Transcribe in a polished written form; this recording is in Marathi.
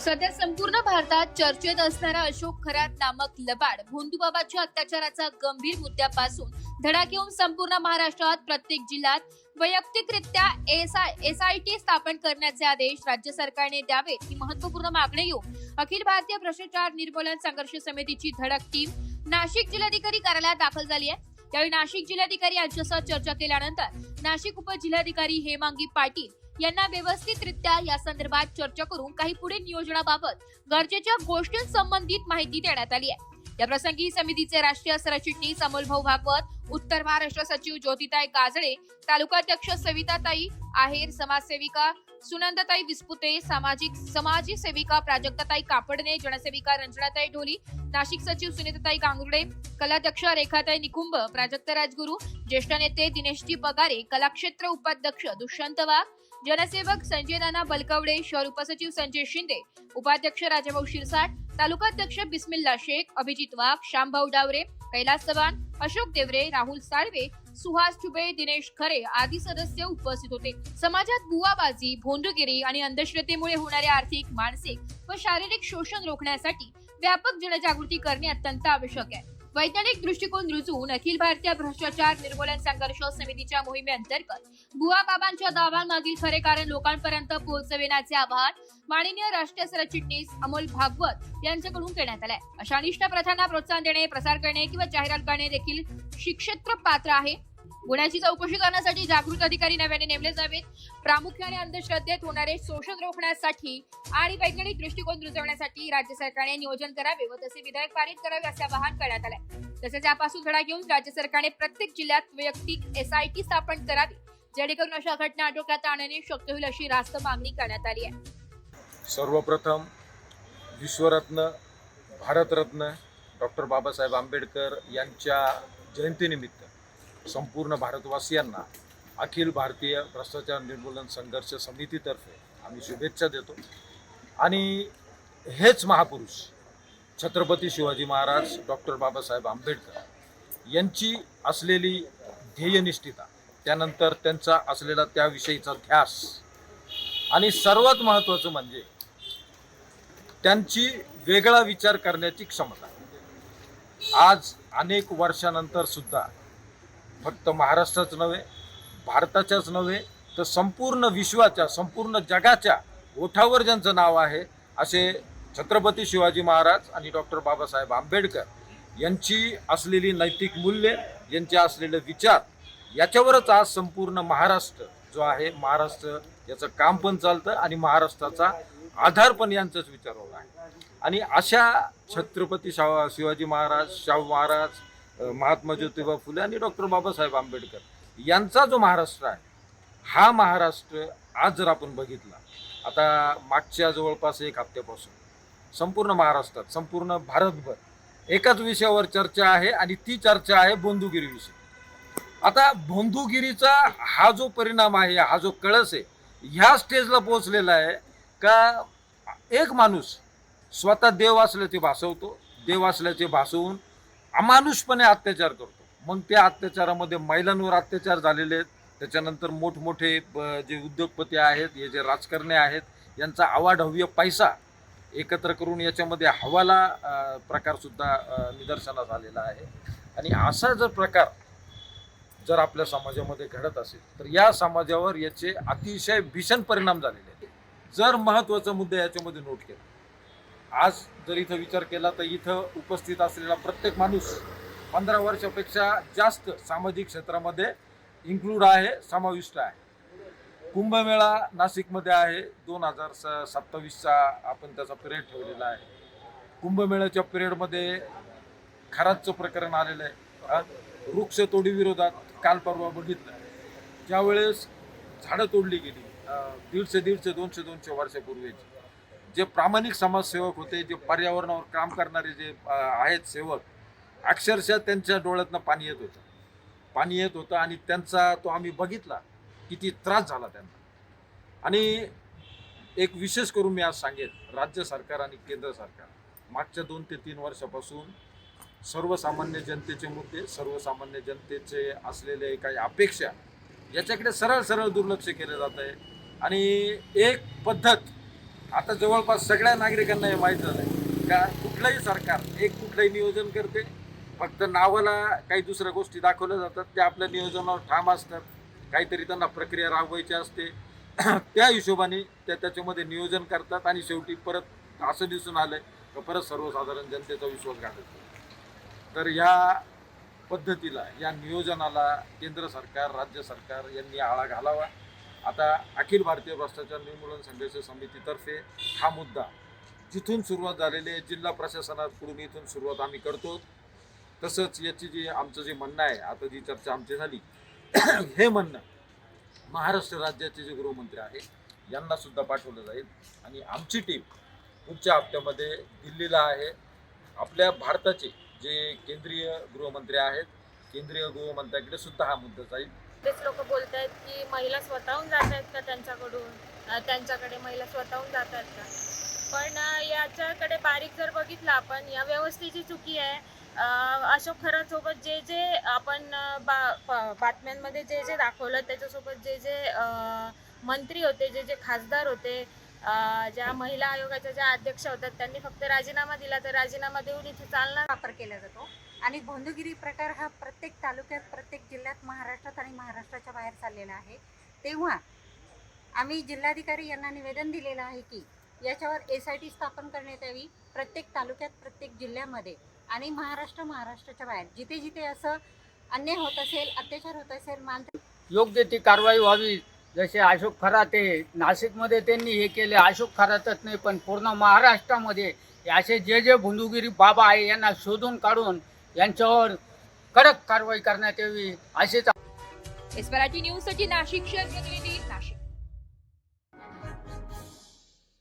सध्या संपूर्ण भारतात चर्चेत असणारा अशोक खरात नामक लबाड भोंदूबाबाच्या अत्याचाराचा गंभीर मुद्द्यापासून धडा घेऊन संपूर्ण महाराष्ट्रात प्रत्येक जिल्ह्यात वैयक्तिकरित्या एसआयटी स्थापन करण्याचे आदेश राज्य सरकारने द्यावेत ही महत्वपूर्ण मागणी घेऊन अखिल भारतीय भ्रष्टाचार निर्मूलन संघर्ष समितीची धडक टीम नाशिक जिल्हाधिकारी कार्यालयात दाखल झाली आहे। यावेळी नाशिक जिल्हाधिकारी यांच्यासह चर्चा केल्यानंतर नाशिक उपजिल्हाधिकारी हेमांगी पाटील यांना व्यवस्थितरित्या या संदर्भात चर्चा करून काही पुढे नियोजनाबाबत गरजेच्या गोष्टींसंबंधित माहिती देण्यात आली आहे। या प्रसंगी समितीचे राष्ट्रीय सरचिटणीस अमोलभाऊ भागवत, उत्तर महाराष्ट्र सचिव ज्योतिताई गाजळे, तालुकाध्यक्ष सविताताई आहेर, समाजसेविका सुनंदताई विस्पुते, समाज सेविका प्राजक्ताताई कापडणे, जनसेविका रंजनाताई ढोली, नाशिक सचिव सुनीताताई गांगुर्डे, कलाध्यक्ष रेखाताई निकुंभ, प्राजक्त राजगुरू, ज्येष्ठ नेते दिनेशजी पगारे, कलाक्षेत्र उपाध्यक्ष दुष्यंत वाघ, जनसेवक संजय नाना बलकवडे, शहर उपसचिव संजय शिंदे, उपाध्यक्ष राजाभाऊ शिरसाट, तालुकाध्यक्ष बिस्मिल्ला शेख, अभिजित वाघ, श्यामभाऊ डावरे, कैलास चव्हाण, अशोक देवरे, राहुल साळवे, सुहास चुबे, दिनेश खरे आदी सदस्य उपस्थित होते। समाजात बुवाबाजी, भोंदूगिरी आणि अंधश्रद्धेमुळे होणारे आर्थिक, मानसिक व शारीरिक शोषण रोखण्यासाठी व्यापक जनजागृती करणे अत्यंत आवश्यक आहे। वैज्ञानिक दृष्टिकोन रुजवून अखिल भारतीय भ्रष्टाचार निर्मूलन संघर्ष समितीच्या मोहिमेअंतर्गत बुवाबाबांच्या दाव्यांमागील खरे कारण लोकांपर्यंत पोहोचविण्याचे आवाहन माननीय राष्ट्रीय सरचिटणीस अमोल भागवत यांच्याकडून करण्यात आले। अशा अनिष्ट प्रथांना प्रोत्साहन देणे, प्रसार करणे किंवा जाहिरात करणे देखील शिक्षेत्र पात्र आहे। गुन्ह्याची चौकशी करण्यासाठी जागृत अधिकारी नव्याने नेमले जावेत। प्रामुख्याने अंधश्रद्धेत होणारे शोषण रोखण्यासाठी आणि वैज्ञानिक दृष्टिकोन रुजवण्यासाठी राज्य सरकारने नियोजन करावे व तसे विधेयक पारित करावे असे आवाहन करण्यात आले। तसेच यापासून धडा घेऊन राज्य सरकारने प्रत्येक जिल्ह्यात वैयक्तिक एसआयटी स्थापन करावी, जेणेकरून अशा घटना आटोक्यात आणणे शक्य होईल अशी रास्त मागणी करण्यात आली आहे। सर्वप्रथम विश्वरत्न, भारतरत्न डॉक्टर बाबासाहेब आंबेडकर यांच्या जयंतीनिमित्त संपूर्ण भारतवासियांना अखिल भारतीय भ्रष्टाचार निर्मूलन संघर्ष समितीतर्फे आम्ही शुभेच्छा देतो। आणि हेच महापुरुष छत्रपती शिवाजी महाराज डॉक्टर बाबासाहेब आंबेडकर यांची असलेली ध्येयनिष्ठता, त्यानंतर त्यांचा असलेला त्याविषयीचा ध्यास आणि सर्वात महत्त्वाचं म्हणजे त्यांची वेगळा विचार करण्याची क्षमता आज अनेक वर्षानंतर सुद्धा फक्त महाराष्ट्राच नव्हे, भारताच्याच नव्हे तर संपूर्ण विश्वाच्या, संपूर्ण जगाच्या ओठावर ज्यांचं नाव आहे असे छत्रपती शिवाजी महाराज आणि डॉक्टर बाबासाहेब आंबेडकर यांची असलेली नैतिक मूल्ये, यांचे असलेले विचार, याच्यावरच आज संपूर्ण महाराष्ट्र जो आहे, महाराष्ट्र याचं काम पण चालतं आणि महाराष्ट्राचा आधार पण यांचाच विचारावर आहे। आणि अशा छत्रपती शिवाजी महाराज, शाहू महाराज, महात्मा ज्योतिबा फुले आणि डॉक्टर बाबासाहेब आंबेडकर यांचा जो महाराष्ट्र आहे, हा महाराष्ट्र आज जर आपण बघितला, आता मागच्या जवळपास एक हप्त्यापासून संपूर्ण महाराष्ट्रात, संपूर्ण भारतभर एकाच विषयावर चर्चा आहे आणि ती चर्चा आहे भोंदूगिरीविषयी। आता भोंदूगिरीचा हा जो परिणाम आहे, हा जो कळस आहे, ह्या स्टेजला पोहोचलेला आहे का एक माणूस स्वतः देव असल्याचे भासवतो, देव असल्याचे भासवून अमानुषपणे अत्याचार करतो। मग त्या अत्याचारामध्ये महिलांवर अत्याचार झालेले आहेत, त्याच्यानंतर मोठमोठे जे उद्योगपती आहेत, हे जे राजकारणी आहेत, यांचा आवाढव्य पैसा एकत्र करून याच्यामध्ये हवाला प्रकारसुद्धा निदर्शनास आलेला आहे। आणि असा जर प्रकार जर आपल्या समाजामध्ये घडत असेल तर या समाजावर याचे अतिशय भीषण परिणाम झालेले आहेत। जर महत्त्वाचा मुद्दा याच्यामध्ये नोट केला, आज जर इथं विचार केला तर इथं उपस्थित असलेला प्रत्येक माणूस 15 वर्षापेक्षा जास्त सामाजिक क्षेत्रामध्ये इन्क्लूड आहे, समाविष्ट आहे। कुंभमेळा नाशिकमध्ये आहे, 2027चा आपण त्याचा पिरियड ठेवलेला आहे। कुंभमेळ्याच्या पिरियडमध्ये खरातचं प्रकरण आलेलं आहे। वृक्षतोडी विरोधात काल परवा बघितलं, ज्यावेळेस झाडं तोडली गेली 150, 200 वर्षापूर्वीची, जे प्रामाणिक समाजसेवक होते, जे पर्यावरणावर काम करणारे जे आहेत सेवक, अक्षरशः त्यांच्या डोळ्यातनं पाणी येत होतं आणि त्यांचा तो आम्ही बघितला, किती त्रास झाला त्यांना। आणि एक विशेष करून मी आज सांगेन, राज्य सरकार आणि केंद्र सरकार मागच्या 2 ते 3 वर्षापासून सर्वसामान्य जनतेचे मुद्दे, सर्वसामान्य जनतेचे असलेले काही अपेक्षा, याच्याकडे सरळ दुर्लक्ष केलं जात आहे। आणि एक पद्धत आता जवळपास सगळ्या नागरिकांना हे माहीत झालंय का कुठलंही सरकार कुठलंही नियोजन करते, फक्त नावाला काही दुसऱ्या गोष्टी दाखवल्या जातात, त्या आपल्या नियोजनावर ठाम असतात, काहीतरी त्यांना प्रक्रिया राबवायची असते त्या हिशोबाने त्याच्यामध्ये नियोजन करतात आणि शेवटी परत असं दिसून आलंय का परत सर्वसाधारण जनतेचा विश्वास घालवतो. तर या पद्धतीला, या नियोजनाला केंद्र सरकार, राज्य सरकार यांनी आळा घालावा. आता अखिल भारतीय भ्रष्टाचार निर्मूलन संघर्ष समितीतर्फे हा मुद्दा जिथून सुरुवात झालेली आहे, जिल्हा प्रशासनाकडून इथून सुरुवात आम्ही करतो. तसंच याची जी आमचं जे म्हणणं आहे, आता जी चर्चा आमची झाली हे म्हणणं महाराष्ट्र राज्याचे जे गृहमंत्री आहे यांना सुद्धा पाठवलं जाईल आणि आमची टीम पुढच्या हप्त्यामध्ये दिल्लीला आहे. आपल्या भारताचे जे केंद्रीय गृहमंत्री आहेत, केंद्रीय गृहमंत्र्याकडे सुद्धा हा मुद्दा जाईल. तेच लोक बोलत आहेत की महिला स्वतःहून जात आहेत का त्यांच्याकडे महिला स्वतःहून जात आहेत का, पण याच्याकडे बारीक जर बघितलं आपण, या व्यवस्थेची चुकी आहे. अशोक खरातसोबत जे आपण बातम्यांमध्ये जे दाखवलं, त्याच्यासोबत जे मंत्री होते, जे खासदार होते, ज्या महिला आयोगाच्या ज्या अध्यक्ष होत्या, त्यांनी फक्त राजीनामा दिला. तर राजीनामा देऊन इथे चालणार वापर केला जातो आणि भोंदूगिरी प्रकार हा प्रत्येक तालुक्यात, प्रत्येक जिल्ह्यात, महाराष्ट्रात आणि महाराष्ट्राच्या बाहेर चाललेला आहे. तेव्हा आम्ही जिल्हाधिकारी यांना निवेदन दिलेलं आहे की याच्यावर SIT स्थापन करण्यात यावी प्रत्येक तालुक्यात, प्रत्येक जिल्ह्यामध्ये आणि महाराष्ट्राच्या बाहेर जिथे जिथे असं अन्याय होत असेल, अत्याचार होत असेल, योग्य ती कारवाई व्हावी. जसे अशोक खराते नाशिकमध्ये त्यांनी हे केले, अशोक खरातच नाही पण पूर्ण महाराष्ट्रामध्ये असे जे भोंदूगिरी बाबा आहे यांना शोधून काढून यांच्यावर कडक कारवाई करण्यात यावी असेच. मराठी न्यूज साठी नाशिक शहर प्रतिनिधी